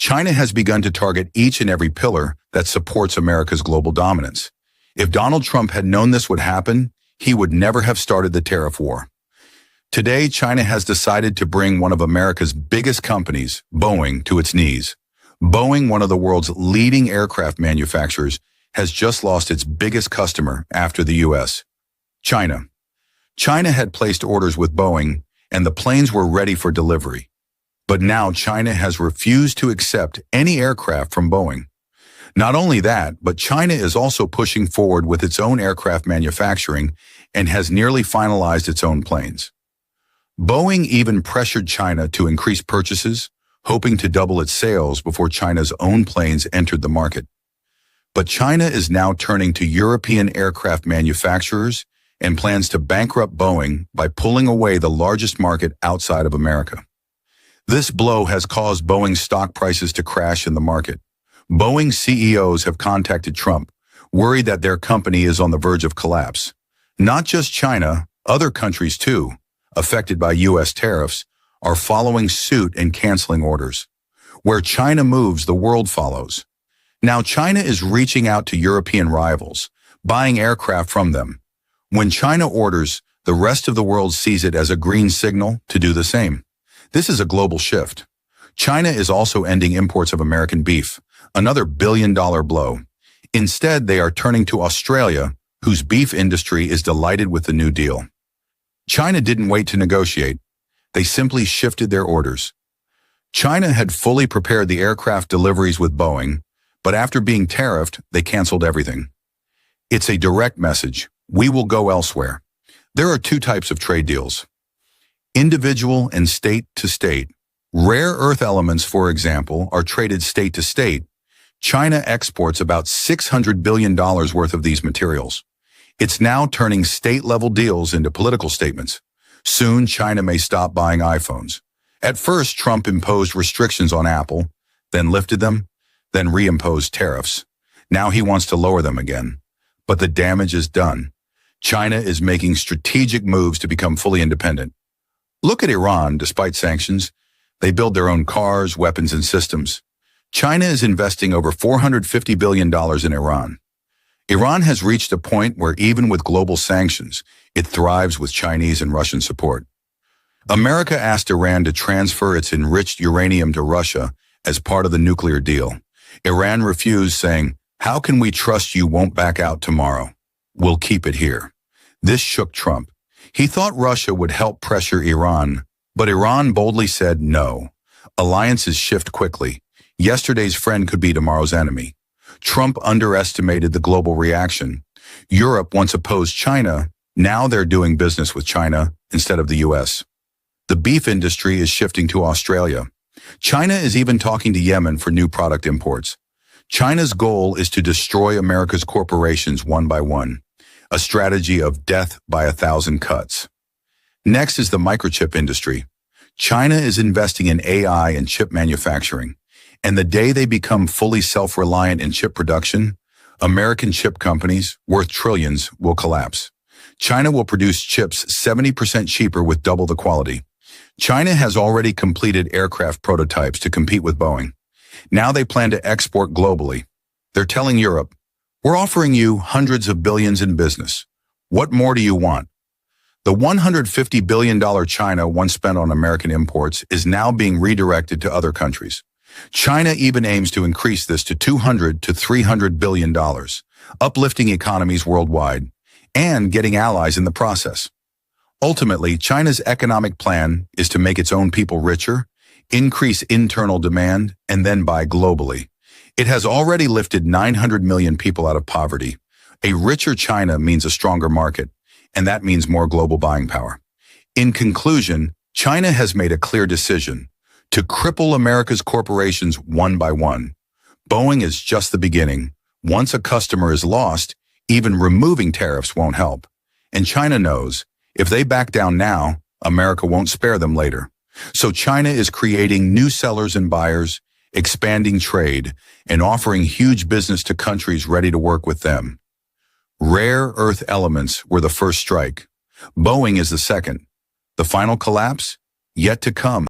China has begun to target each and every pillar that supports America's global dominance. If Donald Trump had known this would happen, he would never have started the tariff war. Today, China has decided to bring one of America's biggest companies, Boeing, to its knees. Boeing, one of the world's leading aircraft manufacturers, has just lost its biggest customer after the U.S., China. China had placed orders with Boeing, and the planes were ready for delivery. But now China has refused to accept any aircraft from Boeing. Not only that, but China is also pushing forward with its own aircraft manufacturing and has nearly finalized its own planes. Boeing even pressured China to increase purchases, hoping to double its sales before China's own planes entered the market. But China is now turning to European aircraft manufacturers and plans to bankrupt Boeing by pulling away the largest market outside of America. This blow has caused Boeing's stock prices to crash in the market. Boeing CEOs have contacted Trump, worried that their company is on the verge of collapse. Not just China, other countries too, affected by U.S. tariffs, are following suit and canceling orders. Where China moves, the world follows. Now China is reaching out to European rivals, buying aircraft from them. When China orders, the rest of the world sees it as a green signal to do the same. This is a global shift. China is also ending imports of American beef, another billion-dollar blow. Instead, they are turning to Australia, whose beef industry is delighted with the new deal. China didn't wait to negotiate. They simply shifted their orders. China had fully prepared the aircraft deliveries with Boeing, but after being tariffed, they canceled everything. It's a direct message. We will go elsewhere. There are two types of trade deals: individual and state to state. Rare earth elements, for example, are traded state to state. China exports about $600 billion worth of these materials. It's now turning state-level deals into political statements. Soon, China may stop buying iPhones. At first, Trump imposed restrictions on Apple, then lifted them, then reimposed tariffs. Now he wants to lower them again. But the damage is done. China is making strategic moves to become fully independent. Look at Iran. Despite sanctions, they build their own cars, weapons, and systems. China is investing over $450 billion in Iran. Iran has reached a point where even with global sanctions, it thrives with Chinese and Russian support. America asked Iran to transfer its enriched uranium to Russia as part of the nuclear deal. Iran refused, saying, "How can we trust you won't back out tomorrow? We'll keep it here." This shook Trump. He thought Russia would help pressure Iran, but Iran boldly said no. Alliances shift quickly. Yesterday's friend could be tomorrow's enemy. Trump underestimated the global reaction. Europe once opposed China. Now they're doing business with China instead of the U.S. The beef industry is shifting to Australia. China is even talking to Yemen for new product imports. China's goal is to destroy America's corporations one by one, a strategy of death by 1,000 cuts. Next is the microchip industry. China is investing in AI and chip manufacturing. And the day they become fully self-reliant in chip production, American chip companies, worth trillions, will collapse. China will produce chips 70% cheaper with double the quality. China has already completed aircraft prototypes to compete with Boeing. Now they plan to export globally. They're telling Europe, "We're offering you hundreds of billions in business. What more do you want?" The $150 billion China once spent on American imports is now being redirected to other countries. China even aims to increase this to $200 to $300 billion, uplifting economies worldwide and getting allies in the process. Ultimately, China's economic plan is to make its own people richer, increase internal demand, and then buy globally. It has already lifted 900 million people out of poverty. A richer China means a stronger market, and that means more global buying power. In conclusion, China has made a clear decision to cripple America's corporations one by one. Boeing is just the beginning. Once a customer is lost, even removing tariffs won't help. And China knows, if they back down now, America won't spare them later. So China is creating new sellers and buyers, expanding trade, and offering huge business to countries ready to work with them. Rare earth elements were the first strike. Boeing is the second. The final collapse? Yet to come.